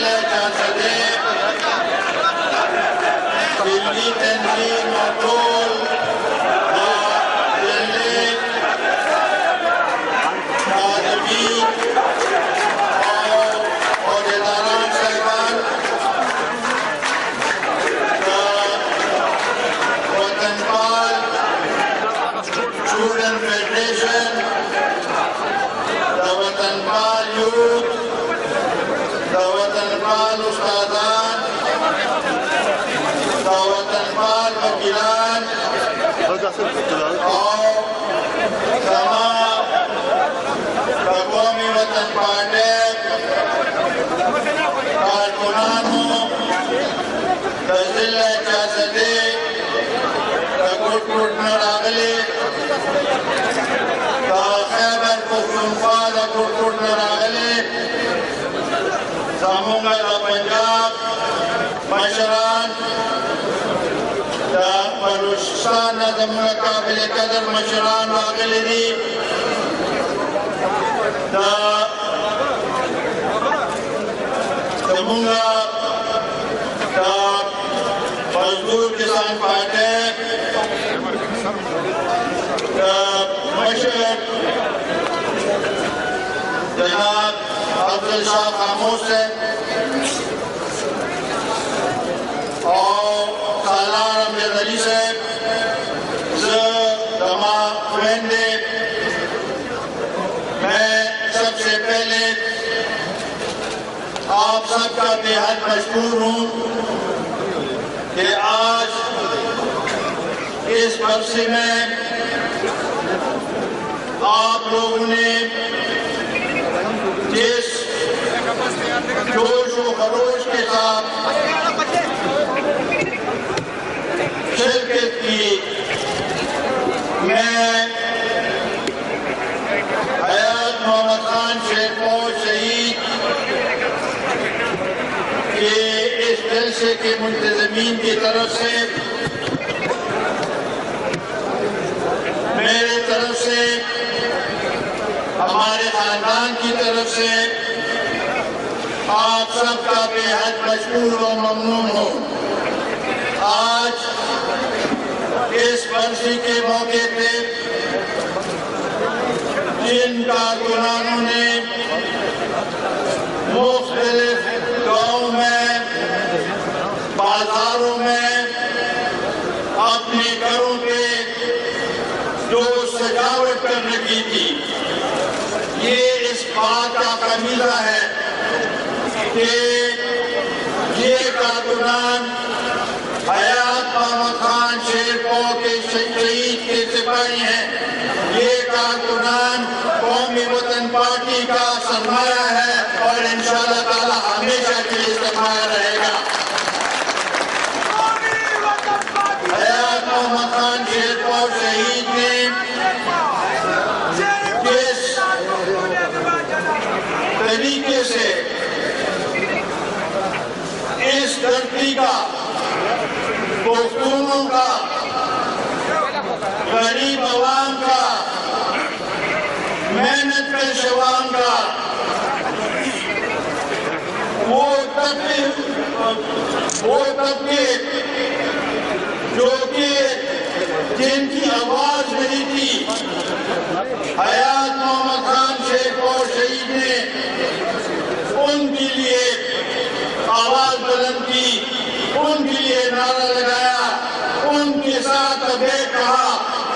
जिला चांसदे दिल्ली तंजीम मकबूल Student Federation, the Watanpal Youth, the Watanpal Ustadan, the Watanpal Wakilan, और तमाम कौमी वतन पार्टी कारकुनानों जिला चांसदे कुट नरागले खैबर पुख्तूनख्वा कुट नरागले सामूंगा पंजाब मशरान बलूचिस्तान नज़म काबिल कदर मशरान वागले दी सामूंगा मजदूर किसान पार्टी मशर जनाब अब्दुल शाह खामोश है और सालार अमजद अली साहब दमा खुएंदे। मैं सबसे पहले आप सबका बेहद मशहूर हूँ कि आज इस वर्षे में आप लोगों ने जिस जोश व खरोश के साथ शिरकत की, मैं हयात मोहम्मद खान शेरपौर शहीद के इस जलसे के मुंतज़मीन की तरफ से, मेरे तरफ से, हमारे खानदान की तरफ से आप सबका बेहद मशकूर व ममनून हो। आज इस वर्षी के मौके पे जिन कारकुनानों ने मुख्तलिफ गाँव में, बाजारों में अपने घरों पे जो सजावट करने की थी, ये इस बात का कमीजा है कि ये कारकुनान हयात मोहम्मद खान शेरपौर के शहीद के सिपाही हैं। ये कारकुनान कौमी वतन पार्टी का सरमाया है और इंशाअल्लाह ताला हमेशा के लिए सरमाया रहेगा। हयात मोहम्मद खान शेरपौर शहीद ने जिस तरीके से इस धरती का, पुख्तूनों का, गरीब अवाम का, मेहनत कश अवाम का वो तबके जो कि जिनकी आवाज नहीं थी, हयात मोहम्मद खान शेरपौर शहीद ने उनके लिए आवाज बुलंद की, उनके लिए नारा लगाया, उनके साथ बैठ कहा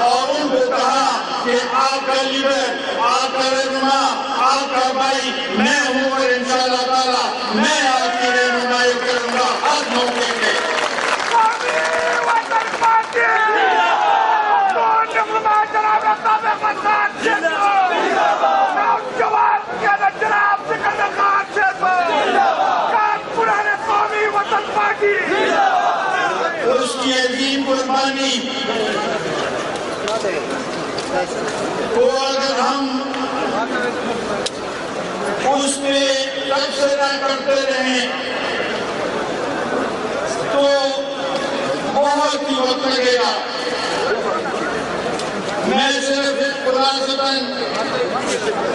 और उनको कहा कि आपका लीडर, आपका रहनुमा, आपका भाई मैं हूँ और इंशाअल्लाह ताला मैं आपकी रहनुमाई करूंगा हर मौके पे। उसकी अजीम कुर्बानी को अगर हम उस पे तबसरा करते रहे तो बहुत ही वक्त लगेगा। मैं सिर्फ खुलासतन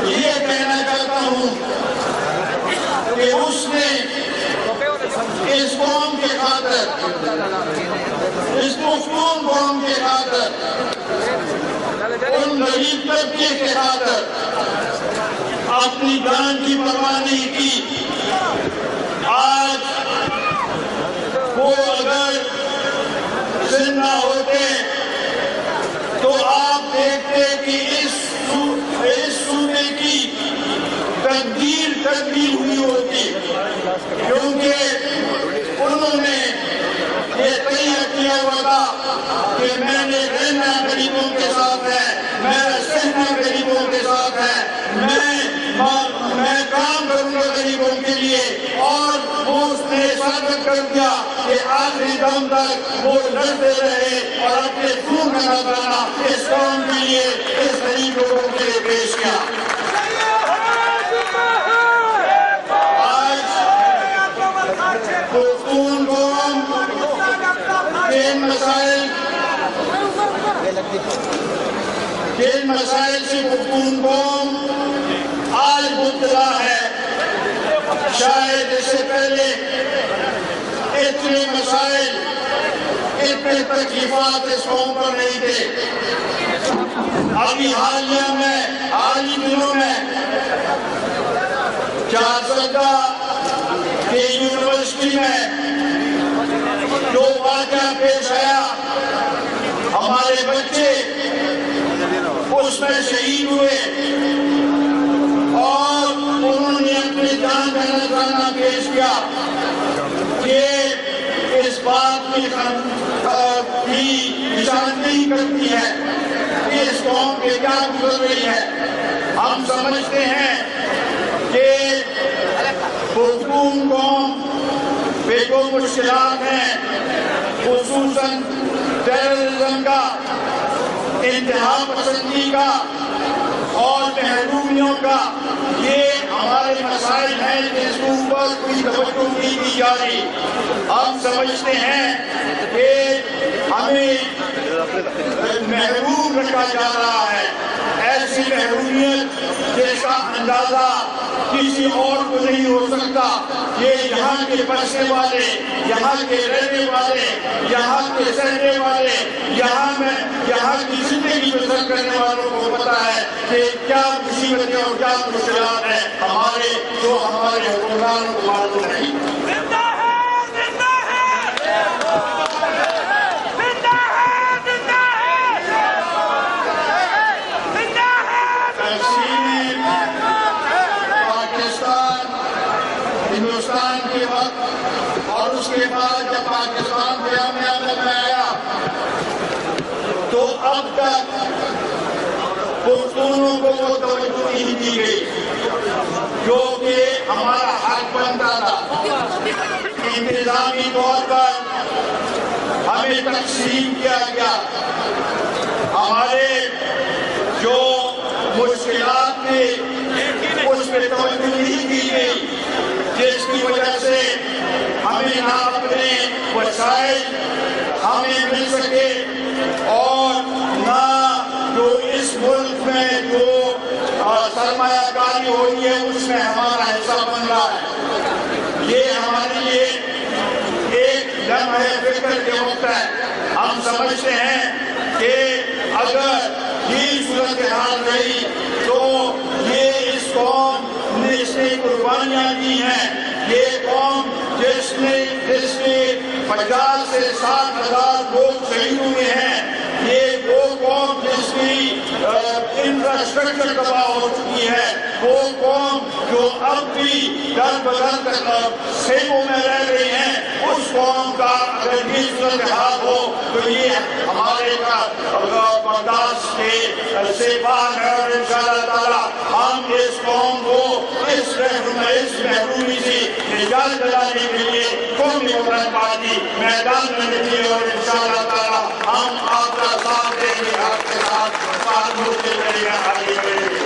ये कहना चाहता हूँ कि उसने कौम के खातिर, उन गरीब तबके के खातिर अपनी जान की परवाह नहीं की। आज वो अगर जिंदा होते तो आप देखते कि इस सूबे की तब्दील हुई होती, क्योंकि उन्होंने ये तय किया हुआ था कि मैंने रहना गरीबों के साथ है, मेरा सहना गरीबों के साथ है, मैं काम करूंगा गरीबों के लिए। और वो उसने साबित कर दिया कि आखिरी दम तक वो लड़ते रहे और अपने खून का नजराना इस कौम के लिए, इस गरीब लोगों के लिए पेश किया। आज पुख्तून कौम जिन मसाइल से पुख्तून कौम आज मुब्तला है, शायद इससे पहले इतने मसाइल, इतने तकलीफात इस कौम पर नहीं थे। अभी हाल ही दिनों में चारसदा के यूनिवर्सिटी में जो वाक़या पेश आया, हमारे बच्चे उसमें शहीद हुए और उन्होंने अपनी जान का नजराना पेश किया। ये इस बात की निशानदेही करती है कि इस कौम पे क्या गुजर रही है। हम समझते हैं कि पुख्तून कौम पे जो मुश्किलात हैं, खुसूसन टेररिज्म का, इंतहा पसंदी का और महरूमियों का, ये हमारे मसाइल हैं जिसके ऊपर कोई तवज्जो नहीं दी जा रही। हम समझते हैं कि हमें महरूम रखा जा रहा है, ऐसी महरूमियत जिसका अंदाजा किसी और को नहीं हो सकता। ये यहाँ के बसने वाले, यहाँ के रहने वाले, यहाँ के सहने वाले, यहाँ की जिंदगी बसर करने वालों को पता है कि क्या मुसीबतें और क्या मुश्किलात हैं हमारे हुक्मरानों को मालूम नहीं। हिंदुस्तान के वक्त और उसके बाद जब पाकिस्तान कामयाब में आया तो अब तक पुख्तूनों को वो तवज्जो नहीं दी गई जो कि हमारा हक बनता था। इंतजामी तौर पर हमें तकसीम किया गया, हमारे जो मुश्किलात थे उस पर तवज्जो नहीं दी गई, जिसकी वजह से हमें ना अपने वसाइल हमें मिल सके और ना जो इस मुल्क में जो सरमायाकारी हो रही है उसमें हमारा हिस्सा बन रहा है। ये हमारे लिए एक लम्हे फिक्र के वक्त है। हम समझते हैं कि अगर ये सूरत हाल रही तो ये इस कौम ने इसने कुर्बानियां दी हैं, ये कौम जिसने 50 से 60,000 लोग शहीद हुए हैं, ये वो कौम जिसकी इंफ्रास्ट्रक्चर तबाह हो चुकी है, वो कौम जो अब भी दर बदर खेमों में रह रही है, उस कौम का अगर ये सूरत हाल हो तो ये हमारे बर्दाश्त से बाहर है। और इंशाअल्लाह ताला हम इस कौम को इस महरूमी से निजात दिलाने के लिए कौमी मुकर्रर पार्टी मैदान में निकली और इंशाअल्लाह ताला हम आपका साथ देंगे, आपके साथ होते रहेगा, आगे बढ़ेंगे।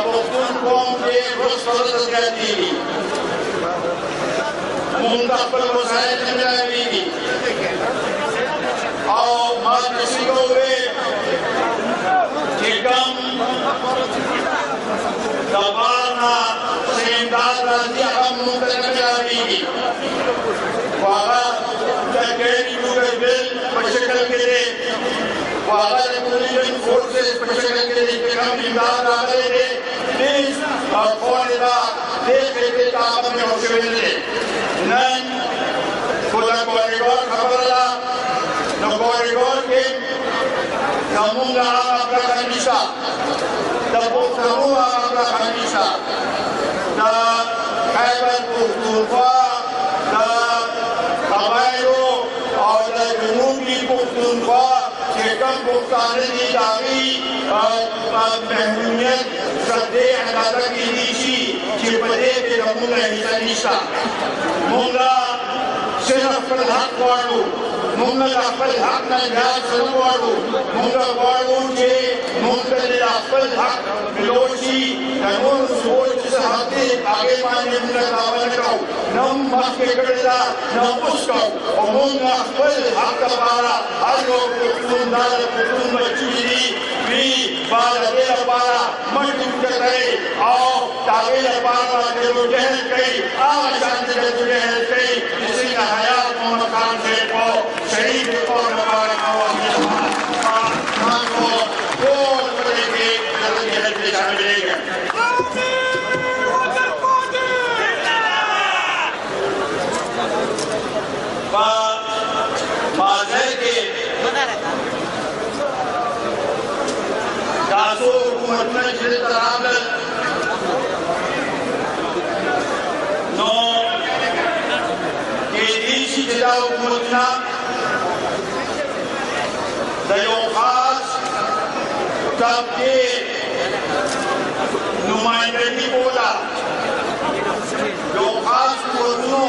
पुख्तून कौम के मुंतखब वसाइल मिलाएगी और माँ किसी को वे चिकम दबाना सेंदारा दिया हम मुंतखब मिलाएगी वाला जगेरी मुझे बिल पचकल के लिए वाला रिपब्लिकन फोर्सेस पचकल के लिए चिकम इमदाद आ गए थे प्लीज और कौन इधर देश के ताकत में होके मिले नन खुदा कॉरिडोर खबर ला न कॉरिडोर के नमुना आपका खनीसा तबो नमुना आपका खनीसा द खैबर पुख्तूनख्वा द कबायलो और द जनूबी पुख्तूनख्वा के कम पुख्ताने की दावी महरूमियत सदे अनादा की नीची के बदे के नमुना हिस्सा मुंगा सिर्फ पर हक वाड़ू मुंगा पर हक न जात सिर्फ वाड़ू मुंगा वाड़ू के मुंगा ने पर हक मिलोची नमून सोच से हाथे आगे माने मुंगा दावन को नम मत के करेला नम उसको और मुंगा पर हक का पारा हर लोग को कुंदाल कुंद बच्ची भी बाल दे पारा मत करे और ताबे पारा के लोग जहल कई आवाज शांति के जहल कई इसी का हयात मोहम्मद खान से को शहीद को नवाज खान को बहुत बड़े के जहल पे शामिल है माज़े के दासो हुकूमत में जिले तराबल नो के इसी जिला हुकूमत ना दयो खास तब के नुमाइंदगी बोला जो खास हुकूमतों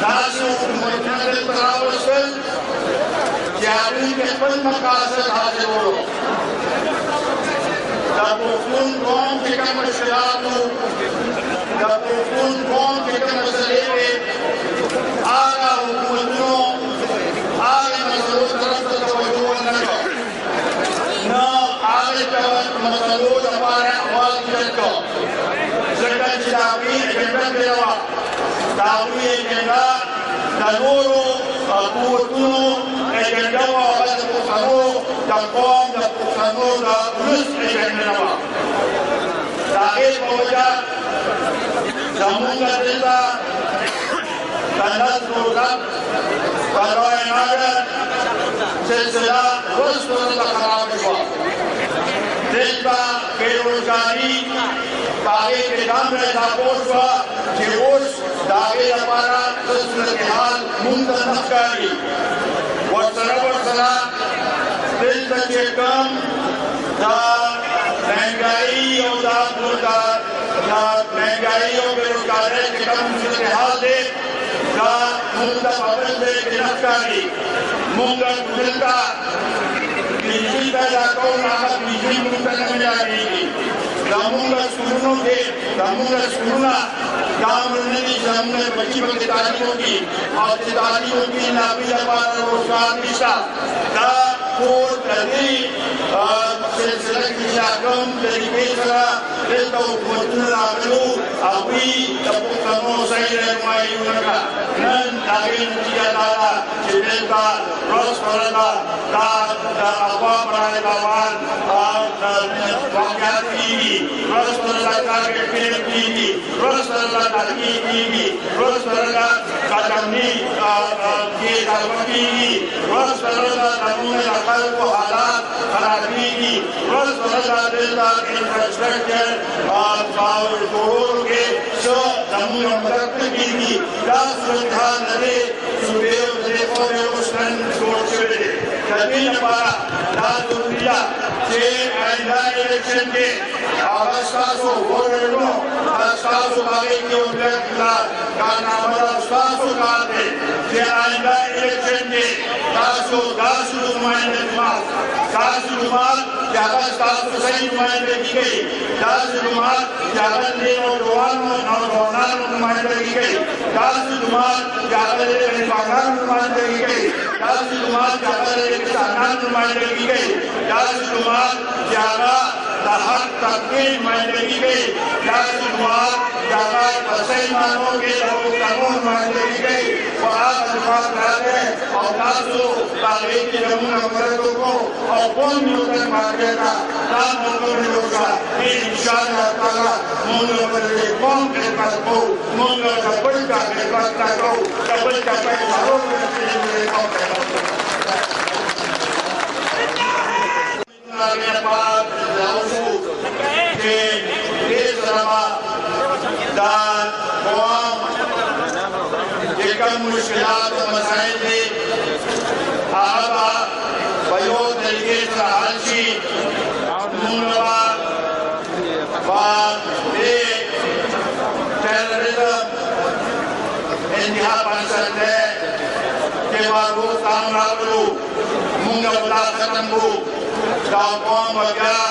दासो हुकूमत में जिले तराबल से जारी के पल मकासद हासिल हो जब उन कौम के कम मसलात हो जब उन कौम के कम मसले पे आगा हुकूमतों आगे मसलों तरफ से तवज्जो न करो न आगे तरफ मसलों हमारे आवाज को जगह चिरागी एजेंडा देवा दावी एजेंडा दलोरो कुवतुनो एजेंडा वाला पुखानो तकौम द पुखानो द पुलिस एजेंडा वा ताकि मौजा जमुना दिला तनस रोज़ब परवाह नागर सिलसिला रोज़ रोज़ खराब हुआ दिल्ला बेरोजगारी ताकि के दाम में दापोश हुआ जेबोश दागे हमारा सूरत हाल मुंतज़म करी वसला दिल से कम महंगाई और महंगाई और बेरोजगारी के कम सूरत हाल दे मुंतज़म से गिरफ्तारी मुंगल गुजरता बिजली पैदा को नामक बिजली मुंतज़म में जाएगी दामुंगा सुनों के दामुंगा सुनना दाम नहीं दामुंगा बच्ची बच्ची तालीमों की और तालीमों की नाबी लबार रोज़गार निशा दा कोर करी सिलसिला की शाकम तरीके से तो मुद्दे लागू अभी तब कमों सही रहनुमाई उनका नन ताकि नतीजा दाला चिल्ले का रोज़ फरदा दा अफ़वाह बनाने का वार वाक़यात की रोज़ फरदा का के फिल्म की रोज़ फरदा का की रोज़ फरदा का तमनी ये दावती की रोज़ फरदा नमूने अकल को हालात खराबी की रोज़ फरदा दिल्ला इंफ्रास्ट्रक्चर और पावर कोड के जो नमूने मदद की दास सुधार नरे सुबेर देखो ने उसने छोड़ के कभी न पारा दास दुनिया से आइंदा इलेक्शन के अवस्थासो वोटरों अवस्थासो आगे की उम्मीद का नाम अवस्थासो काटे से आइंदा इलेक्शन के दासो नुमाइंदे दास नुमाइंदे क्या अवस्थासो सही नुमाइंदे की गई दास नुमाइंदे जागल ने नौजवान नुमाइंदगी गई, जालसी जुमात जागल ने पागान नुमाइंदगी गई, जालसी जुमात जागल ने किसानान नुमाइंदगी गई, जालसी जुमात जागा हक तबके नुमाइंदगी गई, जालसी जुमात जागा मुसलमानों के कानून नुमाइंदगी गई। और आप अल्फाज कराते हैं और कासो तारीख के नमूना मरदों को और कौन न्यूटन मार्गेगा राम मोहम्मद ने होगा ये इंशाअल्लाह ताला मोहम्मद बरले कौन के पास को मोहम्मद का बड़ी का के पास का को कबल का पे मारो में से को के पास लाउसु के देश रमा दान कौम के कम मुश्किलात और मसाइल थे आबा बयो तरीके से हलशी मुनवा टेररिज्म इंतहा पंसद है के बाद वो कामराबरू मुंगा बला खत्म हो गाँव कौम वगैरह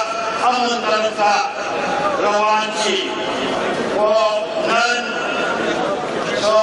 अमन तरफ था रवानची वो नन तो